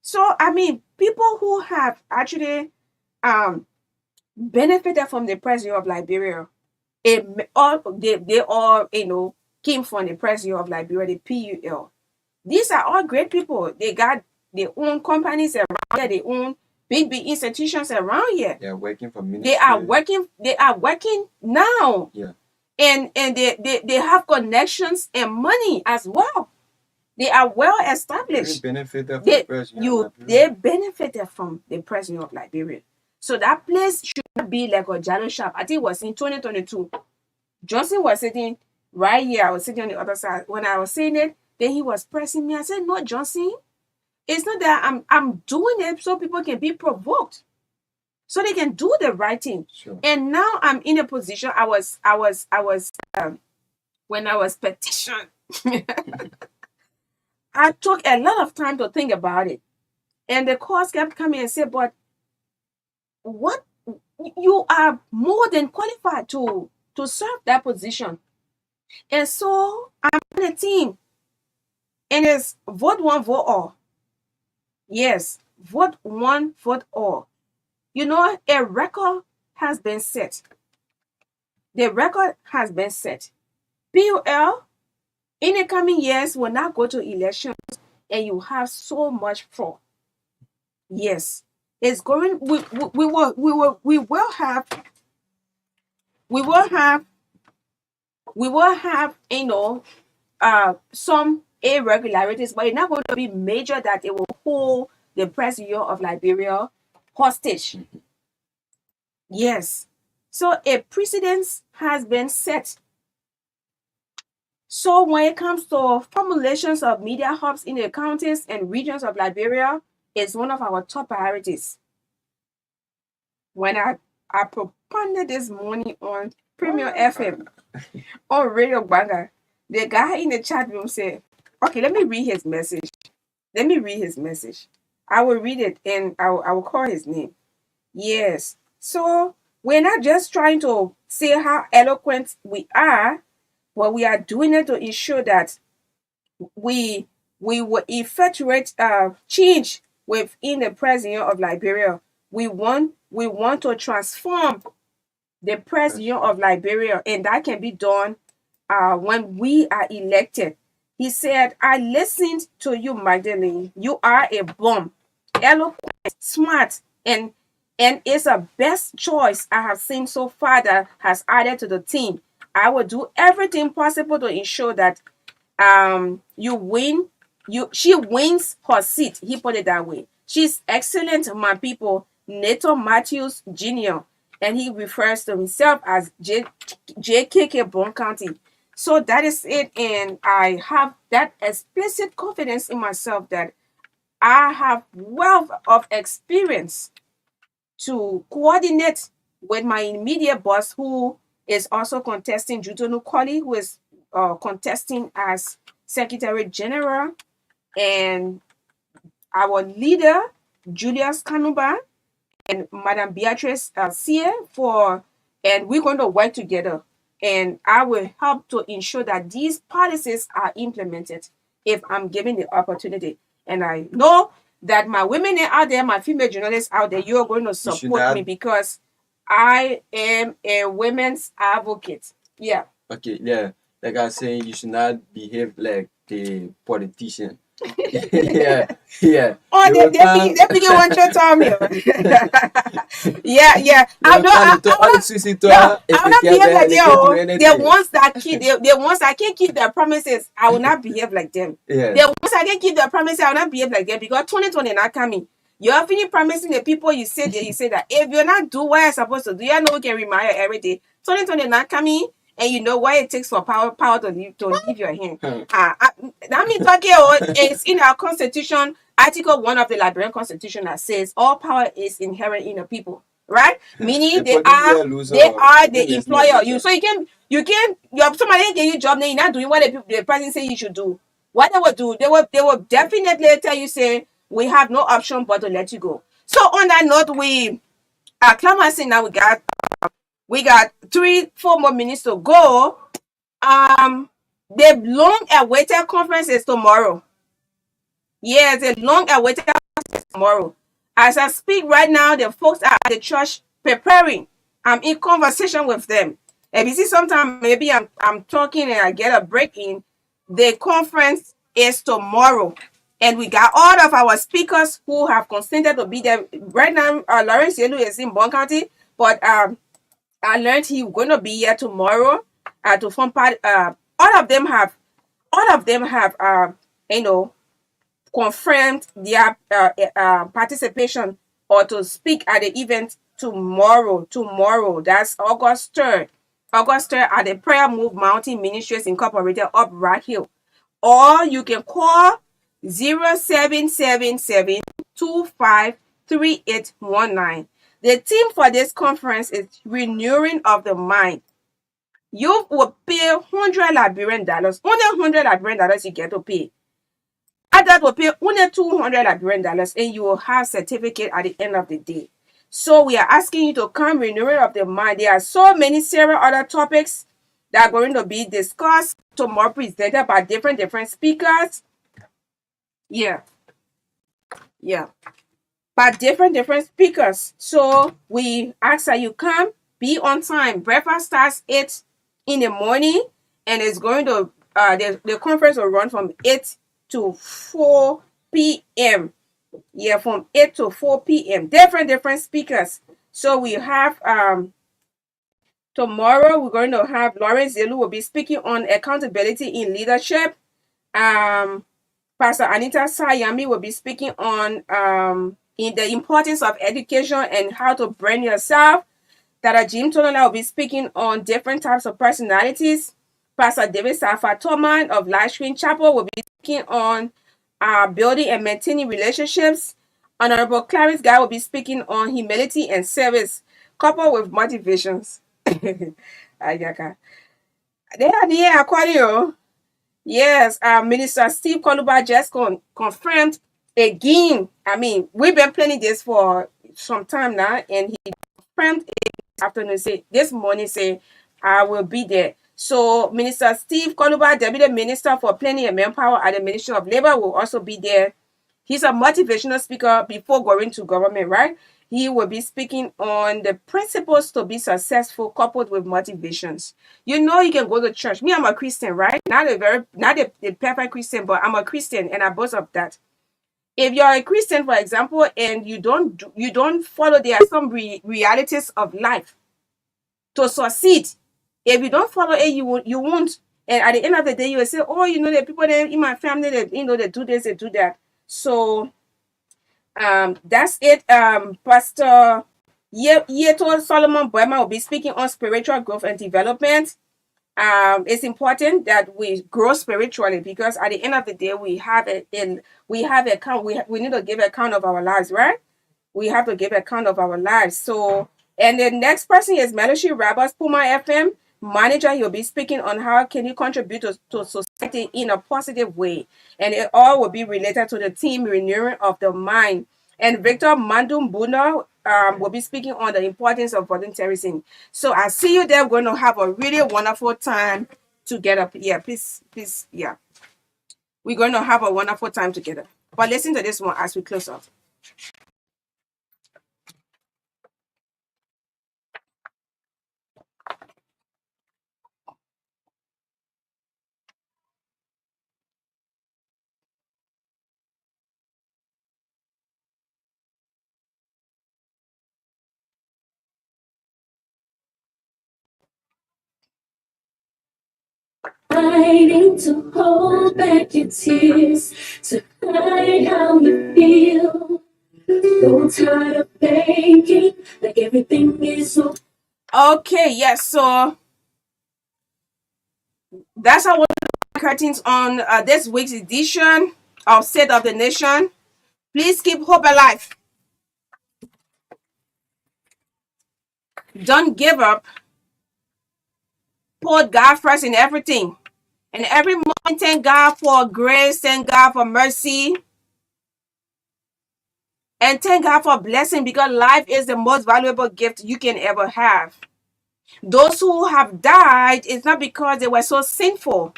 So I mean, people who have actually um benefited from the president of Liberia, they all came from the president of Liberia, the PUL. These are all great people. They got their own companies around here, their own big institutions around here. they are working for They are ministry, working, they are working now. yeah, And they have connections and money as well. They are well they established. benefited from They president of you Liberia, they benefited from the president of Liberia. So that place should not be like a Jalo shop. I think it was in 2022. Johnson was sitting right here. I was sitting on the other side. When I was saying it, then he was pressing me. I said, "No, Johnson, it's not that I'm doing it so people can be provoked, so they can do the right thing." sure, And now I'm in a position. When I was petitioned, I took a lot of time to think about it, and the calls kept coming and said, "But what? You are more than qualified to serve that position." And so I'm on a team, and it's vote one, vote all. Yes, vote one, vote all. A record has been set. The record has been set. PUL in the coming years will not go to elections and you have so much fraud. Yes, it's going. We will have some irregularities, but it's not going to be major that it will hold the president of Liberia hostage. Yes, so a precedence has been set. So when it comes to formulations of media hubs in the counties and regions of Liberia, it's one of our top priorities. When I propounded this morning on Premier FM on Radio Banga, the guy in the chat room said, okay, let me read his message. I will read it and I will call his name. Yes. So we're not just trying to say how eloquent we are, but we are doing it to ensure that we will effectuate change within the president of Liberia. We want to transform the president of Liberia, and that can be done when we are elected. He said, I listened to you, Magdalene. You are a bomb, eloquent, smart, and it's a best choice I have seen so far that has added to the team. I will do everything possible to ensure that you win. She wins her seat. He put it that way. She's excellent, my people. Nato Matthews Jr. And he refers to himself as JKK Bon County. So that is it. And I have that explicit confidence in myself that I have wealth of experience to coordinate with my immediate boss, who is also contesting, Jutonu Koli, who is contesting as Secretary General, and our leader, Julius Kanuba, and Madam Beatrice Saah, and we're going to work together. And I will help to ensure that these policies are implemented if I'm given the opportunity. And I know that my women out there, my female journalists out there, you're going to support me because I am a women's advocate. Yeah. Okay, yeah. Like I was saying, you should not behave like a politician. yeah. Oh, they begin one shot on me. Yeah. I'm not behave like them. The ones that can't keep their promises, I will not behave like them. Yeah. The ones that can keep their promises, I will not behave like them because 2020 not coming. You're finished promising the people you say that if you're not do what you're supposed to do, you know we can remind you every day. 2020 not coming. And you know what it takes for power to leave your hand. That means it's in our constitution, Article 1 of the Liberian Constitution that says all power is inherent in the people, right? Meaning they are the employer. You somebody get you job, then you're not doing what the president say you should do. What they will do, they will definitely tell you, say we have no option but to let you go. So on that note, we are clamoring now. We got 3-4 more minutes to go. The long-awaited conference is tomorrow. Yes, the long-awaited conference is tomorrow. As I speak right now, the folks are at the church preparing. I'm in conversation with them. And you see, sometimes maybe I'm talking and I get a break in. The conference is tomorrow. And we got all of our speakers who have consented to be there. Right now, Lawrence Yelu is in Bon County, but I learned he's going to be here tomorrow to form part. All of them have, confirmed their participation or to speak at the event tomorrow. Tomorrow, that's August 3rd. August 3rd at the Prayer Move Mountain Ministries Incorporated up Rock Hill. Or you can call 0777-253819. The theme for this conference is renewing of the mind. You will pay $100 Liberian dollars. Only $100 Liberian dollars you get to pay. Others will pay only $200 Liberian dollars, and you will have certificate at the end of the day. So we are asking you to come renewing of the mind. There are so many several other topics that are going to be discussed tomorrow, presented by different speakers. Yeah. By different speakers. So we ask that you come be on time. Breakfast starts 8 in the morning, and it's going to the conference will run from 8 to 4 p.m. Yeah, from 8 to 4 p.m. Different speakers. So we have tomorrow we're going to have Lauren Zelu will be speaking on accountability in leadership. Pastor Anita Sayami will be speaking on in the importance of education and how to brand yourself. Dr. Jim Tonola will be speaking on different types of personalities. Pastor David Safa Toman of Live Screen Chapel will be speaking on building and maintaining relationships. Honorable Clarence Guy will be speaking on humility and service, coupled with motivations. Ayaka. They are here, Aquario. Yes, Minister Steve Koluba just confirmed again. I mean, we've been planning this for some time now, and he confirmed this afternoon, this morning, I will be there. So, Minister Steve Koluba, Deputy Minister for Planning and Manpower at the Ministry of Labor, will also be there. He's a motivational speaker before going to government, right? He will be speaking on the principles to be successful coupled with motivations. You know, you can go to church. Me, I'm a Christian, right? Not the perfect Christian, but I'm a Christian, and I boast of that. If you're a Christian, for example, and you don't follow, there are some realities of life to succeed. If you don't follow it, you won't. And at the end of the day, you will say, "Oh, you know, the people that in my family, that they do this, they do that." So that's it. Pastor Yeto Solomon Boyma will be speaking on spiritual growth and development. It's important that we grow spiritually, because at the end of the day, we need to give account of our lives, right? We have to give account of our lives. So, and the next person is Meloshi Rabas, Puma FM manager. He'll be speaking on how can you contribute to society in a positive way, and it all will be related to the team renewing of the mind. And Victor Mandum Buna will be speaking on the importance of volunteerism. So I see you there. We're going to have a really wonderful time together. Yeah, please, yeah. We're going to have a wonderful time together. But listen to this one as we close off. Fighting to hold back your tears, to hide how you feel. So tired of thinking like everything is so. Okay, yes, so that's our curtains on this week's edition of State of the Nation. Please keep hope alive. Don't give up. Put God first in everything. And every morning, thank God for grace, thank God for mercy, and thank God for blessing, because life is the most valuable gift you can ever have. Those who have died, it's not because they were so sinful,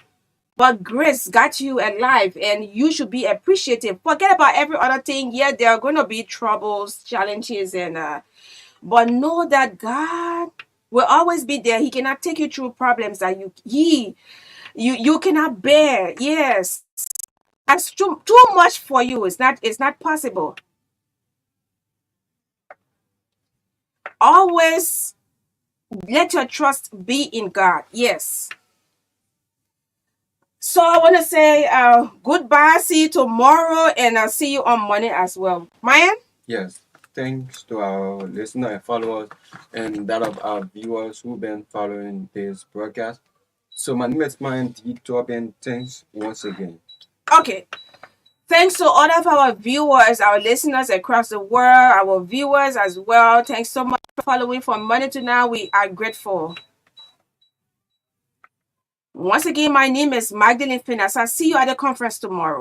but grace got you alive, and you should be appreciative. Forget about every other thing. Yeah, there are going to be troubles, challenges, and but know that God will always be there. He cannot take you through problems that you cannot bear. Yes, that's too much for you. It's not possible. Always let your trust be in God. Yes. So I want to say goodbye. See you tomorrow, and I'll see you on Monday as well. Myean? Yes. Thanks to our listeners and followers, and that of our viewers who've been following this broadcast. So my name is Myean Torgbean. Thanks once again. Okay. Thanks to all of our viewers, our listeners across the world, our viewers as well. Thanks so much for following from Monday to now. We are grateful. Once again, my name is Magdalene Finasa. See you at the conference tomorrow.